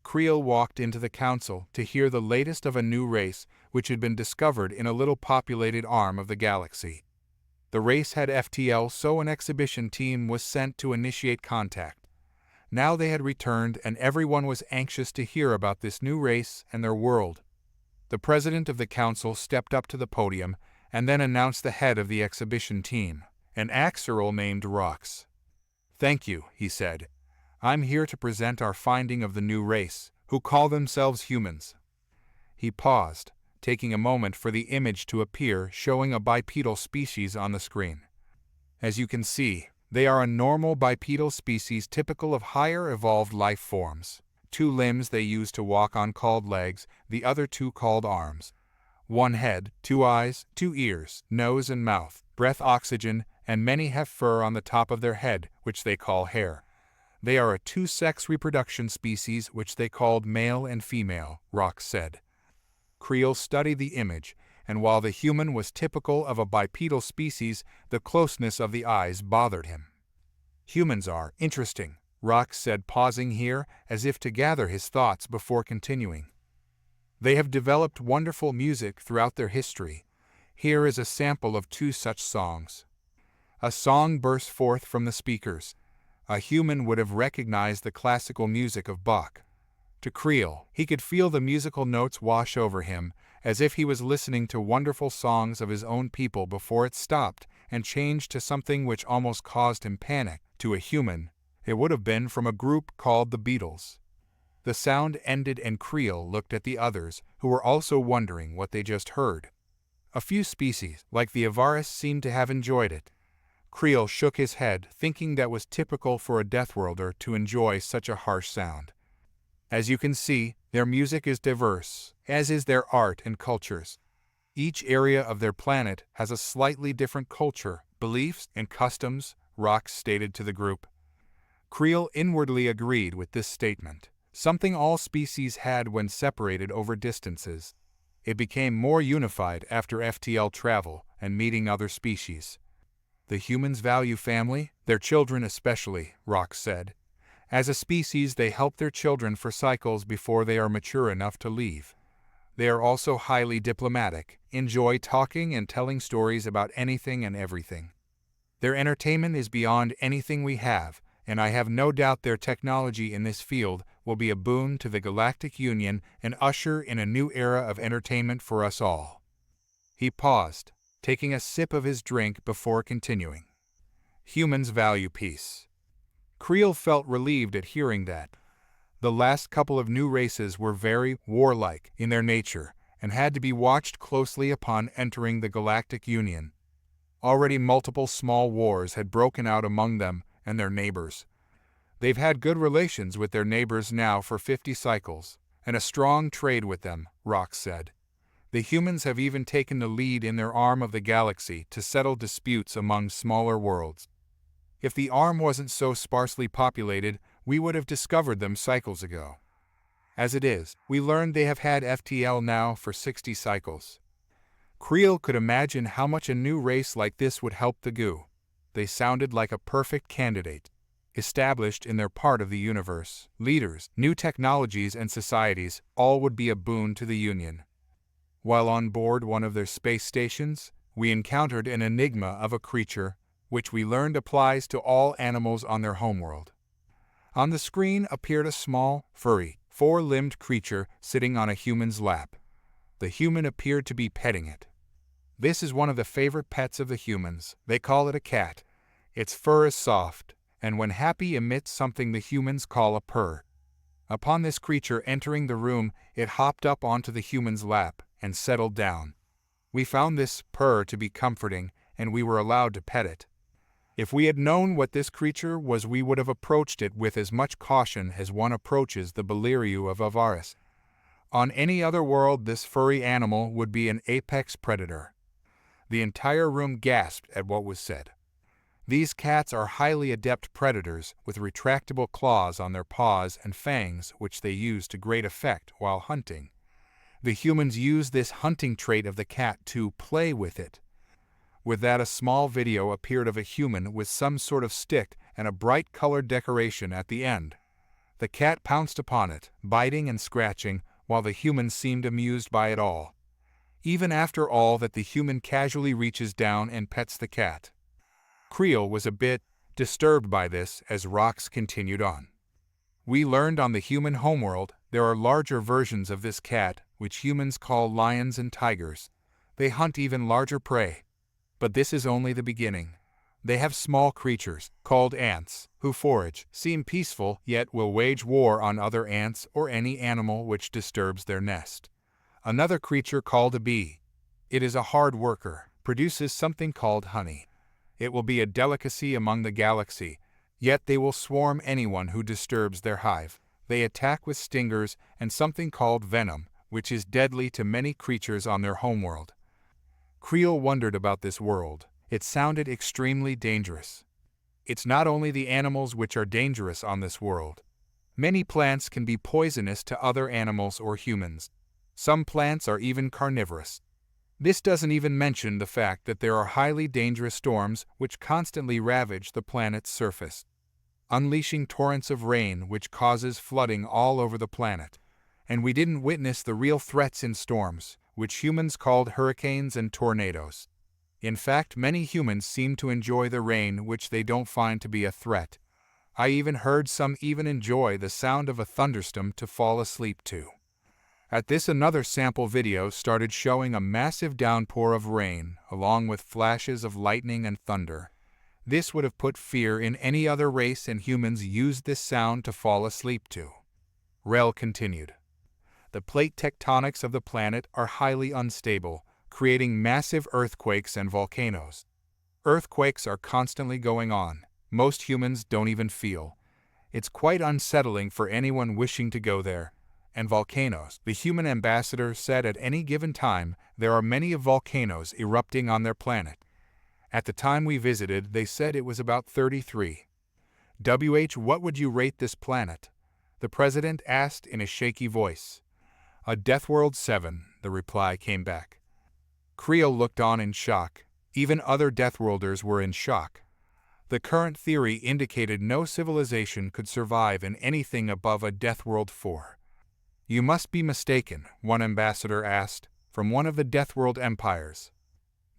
Creel walked into the council to hear the latest of a new race which had been discovered in a little populated arm of the galaxy. The race had FTL, so an exhibition team was sent to initiate contact. Now they had returned and everyone was anxious to hear about this new race and their world. The president of the council stepped up to the podium and then announced the head of the exhibition team, an Axeral named Orcs. "Thank you," he said. "I'm here to present our finding of the new race, who call themselves humans." He paused, taking a moment for the image to appear, showing a bipedal species on the screen. As you can see, they are a normal bipedal species typical of higher evolved life forms. 2 limbs they use to walk on called legs, the other 2 called arms. 1 head, 2 eyes, 2 ears, nose and mouth, breath, oxygen, and many have fur on the top of their head, which they call hair. They are a 2-sex reproduction species which they called male and female, Rock said. Creel studied the image, and while the human was typical of a bipedal species, the closeness of the eyes bothered him. "Humans are interesting," Rock said, pausing here as if to gather his thoughts before continuing. "They have developed wonderful music throughout their history. Here is a sample of 2 such songs." A song burst forth from the speakers. A human would have recognized the classical music of Bach. To Creel, he could feel the musical notes wash over him, as if he was listening to wonderful songs of his own people before it stopped and changed to something which almost caused him panic. To a human, it would have been from a group called the Beatles. The sound ended and Creel looked at the others, who were also wondering what they just heard. A few species, like the Avaris, seemed to have enjoyed it. Creel shook his head, thinking that was typical for a Deathworlder to enjoy such a harsh sound. As you can see, their music is diverse, as is their art and cultures. Each area of their planet has a slightly different culture, beliefs, and customs, Rock stated to the group. Creel inwardly agreed with this statement, something all species had when separated over distances. It became more unified after FTL travel and meeting other species. "The humans value family, their children especially," Rock said. "As a species, they help their children for cycles before they are mature enough to leave. They are also highly diplomatic, enjoy talking and telling stories about anything and everything. Their entertainment is beyond anything we have, and I have no doubt their technology in this field will be a boon to the Galactic Union and usher in a new era of entertainment for us all." He paused, taking a sip of his drink before continuing. "Humans value peace." Creel felt relieved at hearing that. The last couple of new races were very warlike in their nature and had to be watched closely upon entering the Galactic Union. Already multiple small wars had broken out among them and their neighbors. They've had good relations with their neighbors now for 50 cycles, and a strong trade with them, Rock said. The humans have even taken the lead in their arm of the galaxy to settle disputes among smaller worlds. If the arm wasn't so sparsely populated, we would have discovered them cycles ago. As it is, we learned they have had FTL now for 60 cycles. Creel could imagine how much a new race like this would help the GU. They sounded like a perfect candidate. Established in their part of the universe, leaders, new technologies and societies, all would be a boon to the Union. While on board one of their space stations, we encountered an enigma of a creature, which we learned applies to all animals on their homeworld. On the screen appeared a small, furry, 4-limbed creature sitting on a human's lap. The human appeared to be petting it. This is one of the favorite pets of the humans. They call it a cat. Its fur is soft, and when happy emits something the humans call a purr. Upon this creature entering the room, it hopped up onto the human's lap and settled down. We found this purr to be comforting, and we were allowed to pet it. If we had known what this creature was, we would have approached it with as much caution as one approaches the Beleriu of Avaris. On any other world, this furry animal would be an apex predator. The entire room gasped at what was said. These cats are highly adept predators with retractable claws on their paws and fangs, which they use to great effect while hunting. The humans use this hunting trait of the cat to play with it. With that, a small video appeared of a human with some sort of stick and a bright colored decoration at the end. The cat pounced upon it, biting and scratching, while the human seemed amused by it all. Even after all that, the human casually reaches down and pets the cat. Creel was a bit disturbed by this as Rox continued on. We learned on the human homeworld there are larger versions of this cat, which humans call lions and tigers. They hunt even larger prey. But this is only the beginning. They have small creatures, called ants, who forage, seem peaceful, yet will wage war on other ants or any animal which disturbs their nest. Another creature called a bee. It is a hard worker, produces something called honey. It will be a delicacy among the galaxy, yet they will swarm anyone who disturbs their hive. They attack with stingers and something called venom, which is deadly to many creatures on their homeworld. Creel wondered about this world. It sounded extremely dangerous. It's not only the animals which are dangerous on this world. Many plants can be poisonous to other animals or humans. Some plants are even carnivorous. This doesn't even mention the fact that there are highly dangerous storms which constantly ravage the planet's surface, unleashing torrents of rain which causes flooding all over the planet. And we didn't witness the real threats in storms, which humans called hurricanes and tornadoes. In fact, many humans seem to enjoy the rain, which they don't find to be a threat. I even heard some even enjoy the sound of a thunderstorm to fall asleep to. At this, another sample video started showing a massive downpour of rain, along with flashes of lightning and thunder. This would have put fear in any other race, and humans used this sound to fall asleep to. Rel continued. The plate tectonics of the planet are highly unstable, creating massive earthquakes and volcanoes. Earthquakes are constantly going on. Most humans don't even feel. It's quite unsettling for anyone wishing to go there. And volcanoes, the human ambassador said at any given time, there are many volcanoes erupting on their planet. At the time we visited, they said it was about 33. What would you rate this planet? The president asked in a shaky voice. A Death World 7, the reply came back. Creel looked on in shock. Even other Deathworlders were in shock. The current theory indicated no civilization could survive in anything above a Death World 4. You must be mistaken, one ambassador asked, from one of the Deathworld empires.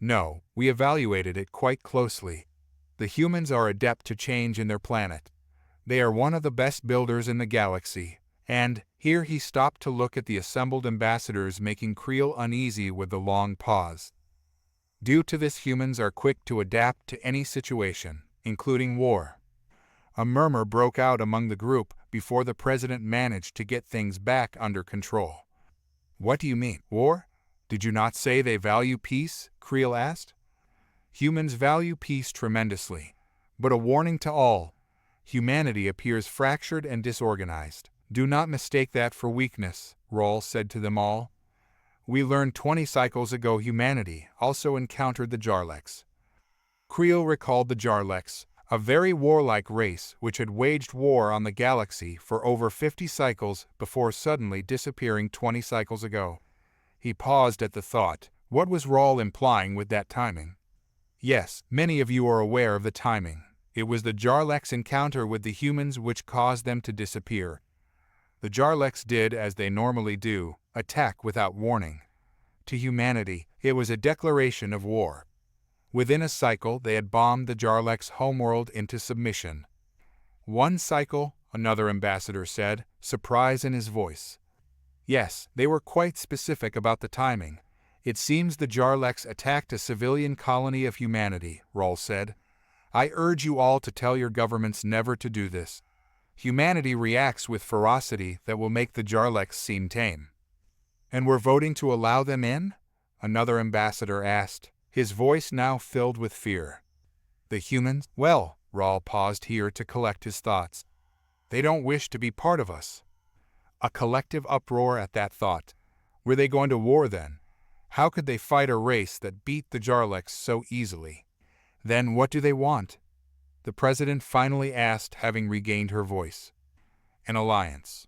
No, we evaluated it quite closely. The humans are adept to change in their planet. They are one of the best builders in the galaxy. And, here he stopped to look at the assembled ambassadors, making Creel uneasy with the long pause. Due to this, humans are quick to adapt to any situation, including war. A murmur broke out among the group before the president managed to get things back under control. What do you mean, war? Did you not say they value peace? Creel asked. Humans value peace tremendously. But a warning to all. Humanity appears fractured and disorganized. Do not mistake that for weakness, Rawls said to them all. We learned 20 cycles ago humanity also encountered the Jarleks. Creel recalled the Jarleks, a very warlike race which had waged war on the galaxy for over 50 cycles before suddenly disappearing 20 cycles ago. He paused at the thought. What was Rawl implying with that timing? Yes, many of you are aware of the timing. It was the Jarleks' encounter with the humans which caused them to disappear. The Jarleks did as they normally do, attack without warning. To humanity, it was a declaration of war. Within a cycle, they had bombed the Jarleks' homeworld into submission. One cycle, another ambassador said, surprise in his voice. Yes, they were quite specific about the timing. It seems the Jarleks attacked a civilian colony of humanity, Rawls said. I urge you all to tell your governments never to do this. Humanity reacts with ferocity that will make the Jarleks seem tame. And we're voting to allow them in? Another ambassador asked, his voice now filled with fear. The humans? Well, Rawl paused here to collect his thoughts. They don't wish to be part of us. A collective uproar at that thought. Were they going to war then? How could they fight a race that beat the Jarleks so easily? Then what do they want? The president finally asked, having regained her voice. An alliance.